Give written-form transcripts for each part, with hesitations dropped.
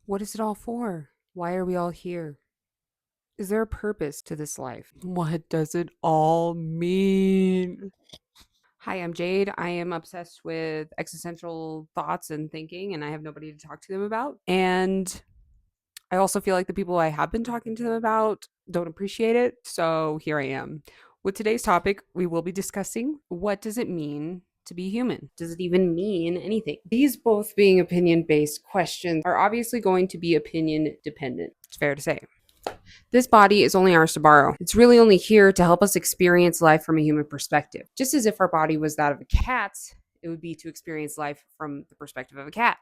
What is it all for? Why are we all here? Is there a purpose to this life? What does it all mean? Hi, I'm Jade. I am obsessed with existential thoughts and thinking, and I have nobody to talk to them about. And I also feel like the people I have been talking to them about don't appreciate it. So here I am. With today's topic, we will be discussing what does it mean to be human? Does it even mean anything? These both being opinion based questions are obviously going to be opinion dependent. It's fair to say. This body is only ours to borrow. It's really only here to help us experience life from a human perspective. Just as if our body was that of a cat's, it would be to experience life from the perspective of a cat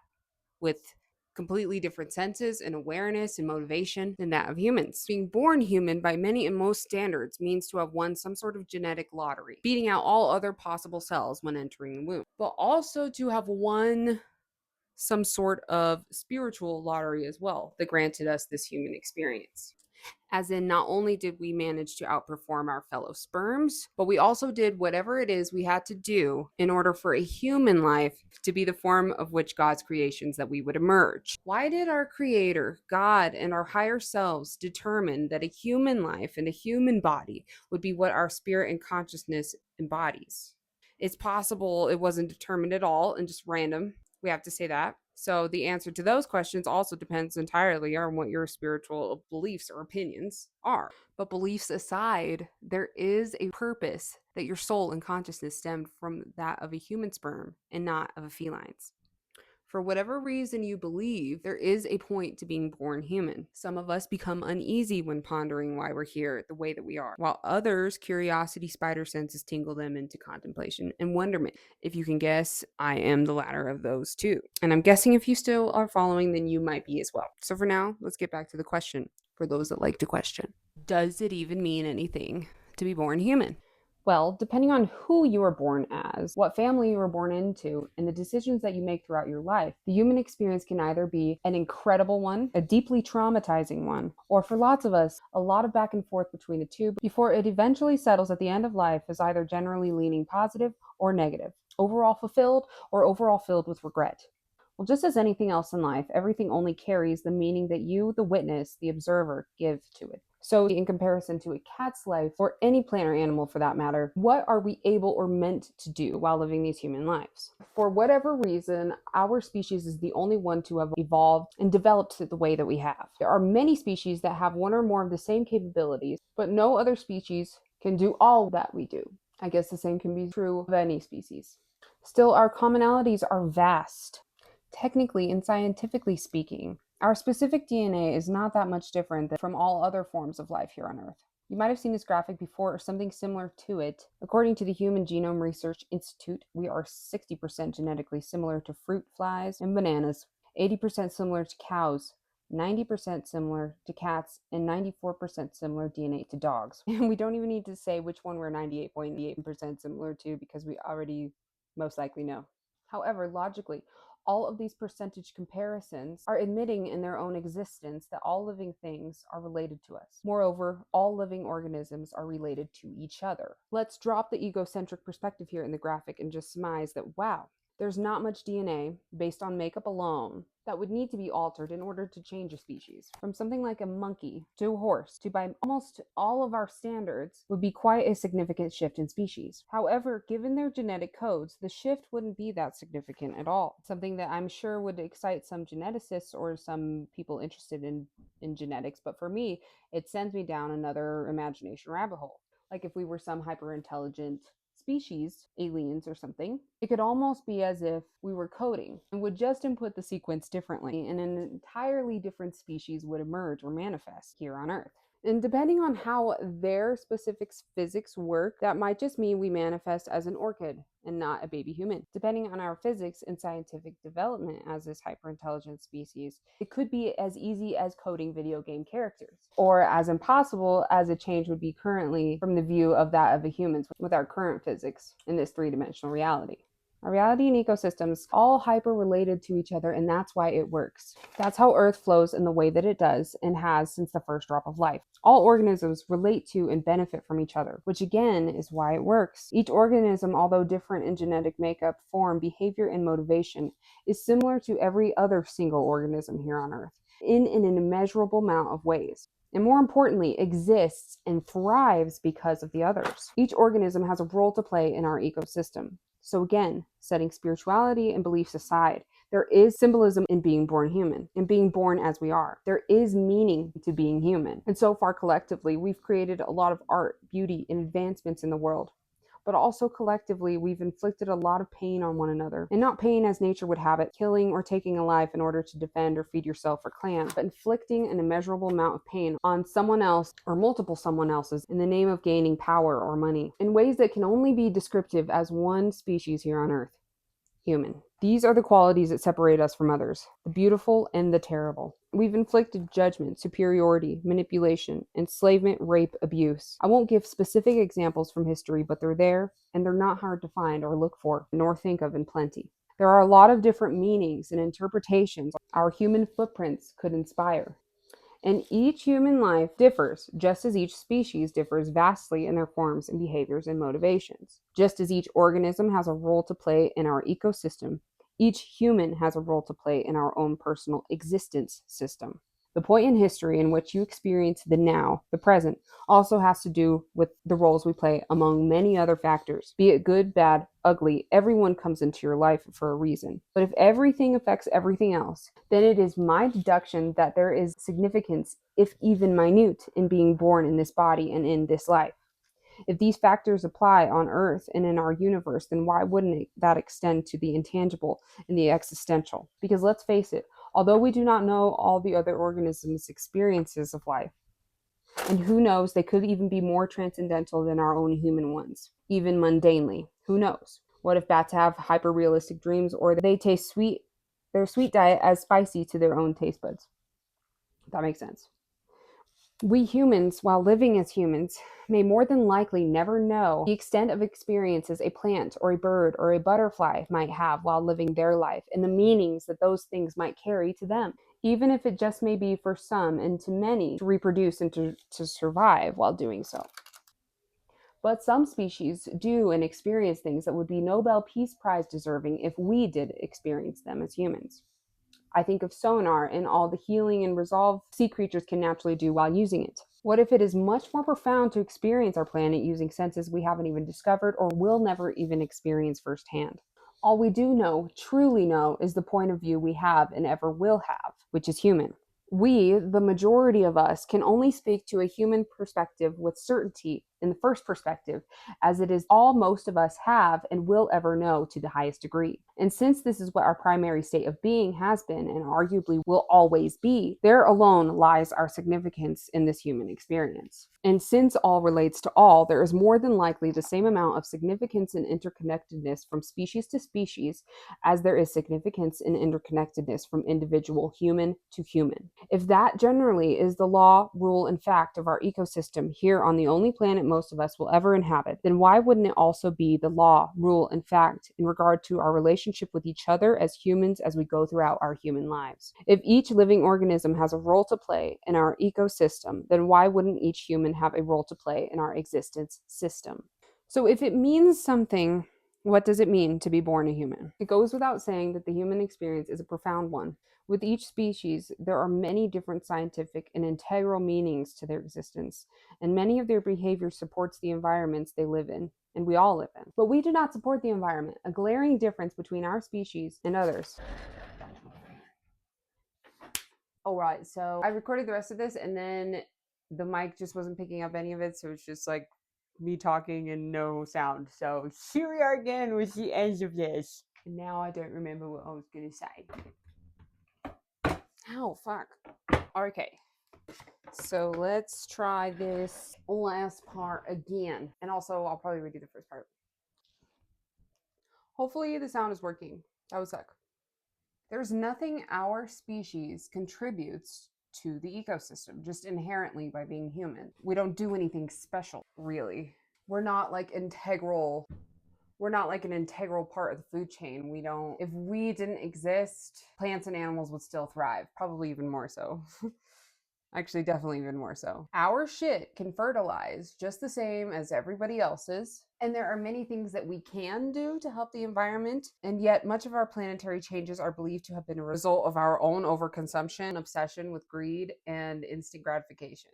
with completely different senses and awareness and motivation than that of humans. Being born human by many and most standards means to have won some sort of genetic lottery, beating out all other possible cells when entering the womb, but also to have won some sort of spiritual lottery as well that granted us this human experience. As in, not only did we manage to outperform our fellow sperms, but we also did whatever it is we had to do in order for a human life to be the form of which God's creations that we would emerge. Why did our Creator, God, and our higher selves determine that a human life and a human body would be what our spirit and consciousness embodies? It's possible it wasn't determined at all and just random. We have to say that. So the answer to those questions also depends entirely on what your spiritual beliefs or opinions are. But beliefs aside, there is a purpose that your soul and consciousness stemmed from that of a human sperm and not of a feline's. For whatever reason you believe, there is a point to being born human. Some of us become uneasy when pondering why we're here the way that we are, while others, curiosity spider senses tingle them into contemplation and wonderment. If you can guess, I am the latter of those two. And I'm guessing if you still are following, then you might be as well. So for now, let's get back to the question for those that like to question. Does it even mean anything to be born human? Well, depending on who you were born as, what family you were born into, and the decisions that you make throughout your life, the human experience can either be an incredible one, a deeply traumatizing one, or for lots of us, a lot of back and forth between the two before it eventually settles at the end of life as either generally leaning positive or negative, overall fulfilled or overall filled with regret. Well, just as anything else in life, everything only carries the meaning that you, the witness, the observer, give to it. So, in comparison to a cat's life, or any plant or animal for that matter, what are we able or meant to do while living these human lives? For whatever reason, our species is the only one to have evolved and developed the way that we have. There are many species that have one or more of the same capabilities, but no other species can do all that we do. I guess the same can be true of any species. Still, our commonalities are vast. Technically and scientifically speaking, our specific DNA is not that much different from all other forms of life here on Earth. You might have seen this graphic before or something similar to it. According to the Human Genome Research Institute, we are 60% genetically similar to fruit flies and bananas, 80% similar to cows, 90% similar to cats, and 94% similar DNA to dogs. And we don't even need to say which one we're 98.8% similar to because we already most likely know. However, logically, all of these percentage comparisons are admitting in their own existence that all living things are related to us. Moreover, all living organisms are related to each other. Let's drop the egocentric perspective here in the graphic and just surmise that, wow, there's not much DNA based on makeup alone that would need to be altered in order to change a species. From something like a monkey to a horse to by almost all of our standards would be quite a significant shift in species. However, given their genetic codes, the shift wouldn't be that significant at all. Something that I'm sure would excite some geneticists or some people interested in genetics, but for me, it sends me down another imagination rabbit hole. Like if we were some hyper intelligent species, aliens or something, it could almost be as if we were coding and would just input the sequence differently, and an entirely different species would emerge or manifest here on Earth. And depending on how their specific physics work, that might just mean we manifest as an orchid and not a baby human. Depending on our physics and scientific development as this hyperintelligent species, it could be as easy as coding video game characters, or as impossible as a change would be currently from the view of that of a human with our current physics in this three-dimensional reality. Our reality and ecosystems all hyper related to each other, and that's why it works. That's how Earth flows in the way that it does and has since the first drop of life. All organisms relate to and benefit from each other, which again is why it works. Each organism, although different in genetic makeup, form, behavior, and motivation, is similar to every other single organism here on Earth in an immeasurable amount of ways, and more importantly, exists and thrives because of the others. Each organism has a role to play in our ecosystem. So again, setting spirituality and beliefs aside, there is symbolism in being born human, in being born as we are. There is meaning to being human. And so far, collectively, we've created a lot of art, beauty, and advancements in the world. But also collectively, we've inflicted a lot of pain on one another. And not pain as nature would have it, killing or taking a life in order to defend or feed yourself or clan, but inflicting an immeasurable amount of pain on someone else or multiple someone else's in the name of gaining power or money, in ways that can only be descriptive as one species here on Earth: human. These are the qualities that separate us from others, the beautiful and the terrible. We've inflicted judgment, superiority, manipulation, enslavement, rape, abuse. I won't give specific examples from history, but they're there, and they're not hard to find or look for, nor think of in plenty. There are a lot of different meanings and interpretations our human footprints could inspire. And each human life differs, just as each species differs vastly in their forms and behaviors and motivations. Just as each organism has a role to play in our ecosystem, each human has a role to play in our own personal existence system. The point in history in which you experience the now, the present, also has to do with the roles we play among many other factors. Be it good, bad, ugly, everyone comes into your life for a reason. But if everything affects everything else, then it is my deduction that there is significance, if even minute, in being born in this body and in this life. If these factors apply on Earth and in our universe, then why wouldn't that extend to the intangible and the existential? Because let's face it, although we do not know all the other organisms' experiences of life, and who knows, they could even be more transcendental than our own human ones, even mundanely. Who knows? What if bats have hyper-realistic dreams, or they taste sweet, their sweet diet as spicy to their own taste buds? That makes sense. We humans, while living as humans, may more than likely never know the extent of experiences a plant or a bird or a butterfly might have while living their life, and the meanings that those things might carry to them, even if it just may be for some and to many to reproduce and to survive while doing so. But some species do and experience things that would be Nobel Peace Prize deserving if we did experience them as humans. I think of sonar and all the healing and resolve sea creatures can naturally do while using it. What if it is much more profound to experience our planet using senses we haven't even discovered or will never even experience firsthand? All we do know, truly know, is the point of view we have and ever will have, which is human. We, the majority of us, can only speak to a human perspective with certainty in the first perspective, as it is all most of us have and will ever know to the highest degree. And since this is what our primary state of being has been and arguably will always be, there alone lies our significance in this human experience. And since all relates to all, there is more than likely the same amount of significance and interconnectedness from species to species as there is significance and interconnectedness from individual human to human. If that generally is the law, rule, and fact of our ecosystem here on the only planet most of us will ever inhabit, then why wouldn't it also be the law, rule, and fact in regard to our relationship with each other as humans as we go throughout our human lives? If each living organism has a role to play in our ecosystem, then why wouldn't each human have a role to play in our existence system? So if it means something, what does it mean to be born a human? It goes without saying that the human experience is a profound one. With each species, there are many different scientific and integral meanings to their existence, and many of their behavior supports the environments they live in, and we all live in. But we do not support the environment, a glaring difference between our species and others. All right, so I recorded the rest of this, and then the mic just wasn't picking up any of it, so it's just like me talking and no sound. So here we are again with the end of this. And now I don't remember what I was going to say. Ow, fuck. Okay. So let's try this last part again. And also, I'll probably redo the first part. Hopefully the sound is working. That would suck. There's nothing our species contributes to the ecosystem, just inherently by being human. We don't do anything special, really. We're not like integral. We're not like an integral part of the food chain. We don't, if we didn't exist, plants and animals would still thrive, probably even more so. Actually, definitely even more so. Our shit can fertilize just the same as everybody else's. And there are many things that we can do to help the environment. And yet, much of our planetary changes are believed to have been a result of our own overconsumption, obsession with greed, and instant gratification.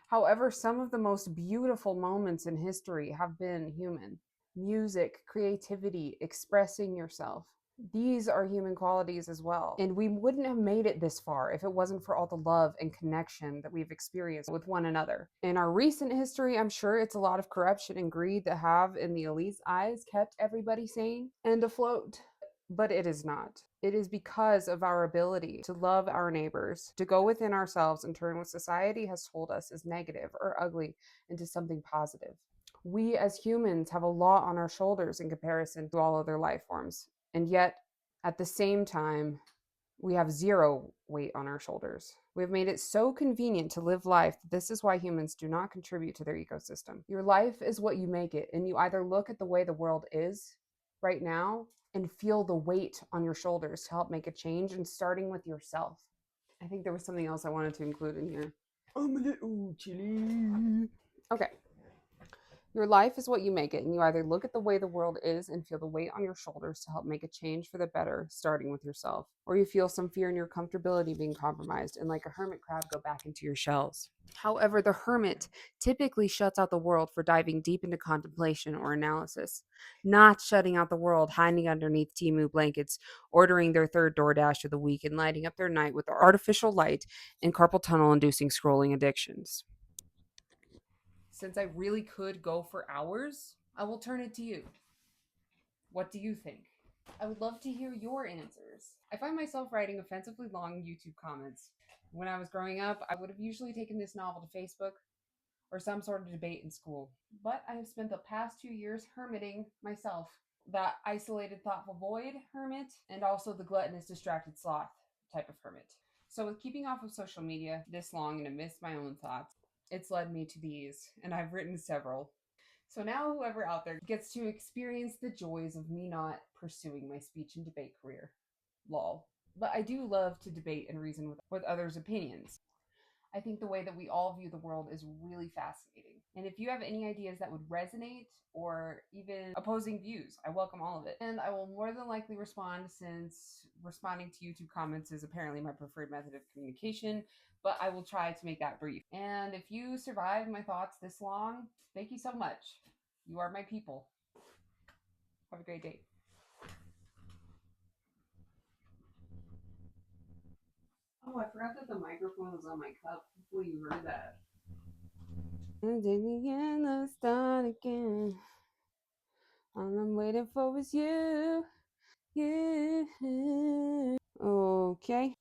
However, some of the most beautiful moments in history have been human. Music, creativity, expressing yourself. These are human qualities as well. And we wouldn't have made it this far if it wasn't for all the love and connection that we've experienced with one another. In our recent history, I'm sure it's a lot of corruption and greed that have, in the elite's eyes, kept everybody sane and afloat. But it is not. It is because of our ability to love our neighbors, to go within ourselves and turn what society has told us is negative or ugly into something positive. We as humans have a lot on our shoulders in comparison to all other life forms. And yet, at the same time, we have zero weight on our shoulders. We've made it so convenient to live life that this is why humans do not contribute to their ecosystem. Your life is what you make it, and you either look at the way the world is right now and feel the weight on your shoulders to help make a change, and starting with yourself. I think there was something else I wanted to include in here. I'm a little chilly. Okay. Your life is what you make it, and you either look at the way the world is and feel the weight on your shoulders to help make a change for the better, starting with yourself, or you feel some fear in your comfortability being compromised and, like a hermit crab, go back into your shells. However, the hermit typically shuts out the world for diving deep into contemplation or analysis, not shutting out the world, hiding underneath Timu blankets, ordering their third DoorDash of the week, and lighting up their night with artificial light and carpal tunnel inducing scrolling addictions. Since I really could go for hours, I will turn it to you. What do you think? I would love to hear your answers. I find myself writing offensively long YouTube comments. When I was growing up, I would have usually taken this novel to Facebook or some sort of debate in school. But I have spent the past 2 years hermiting myself. That isolated, thoughtful void hermit, and also the gluttonous, distracted sloth type of hermit. So, with keeping off of social media this long and amidst my own thoughts, it's led me to these, and I've written several. So now, whoever out there gets to experience the joys of me not pursuing my speech and debate career. Lol. But I do love to debate and reason with others' opinions. I think the way that we all view the world is really fascinating. And if you have any ideas that would resonate or even opposing views, I welcome all of it. And I will more than likely respond, since responding to YouTube comments is apparently my preferred method of communication, but I will try to make that brief. And if you survived my thoughts this long, thank you so much. You are my people. Have a great day. Oh, I forgot that the microphone was on my cup. Hopefully you heard that. And let's start again. All I'm waiting for is you. Yeah. Okay.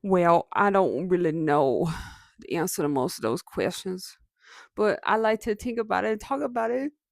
Well, I don't really know the answer to most of those questions, but I like to think about it and talk about it.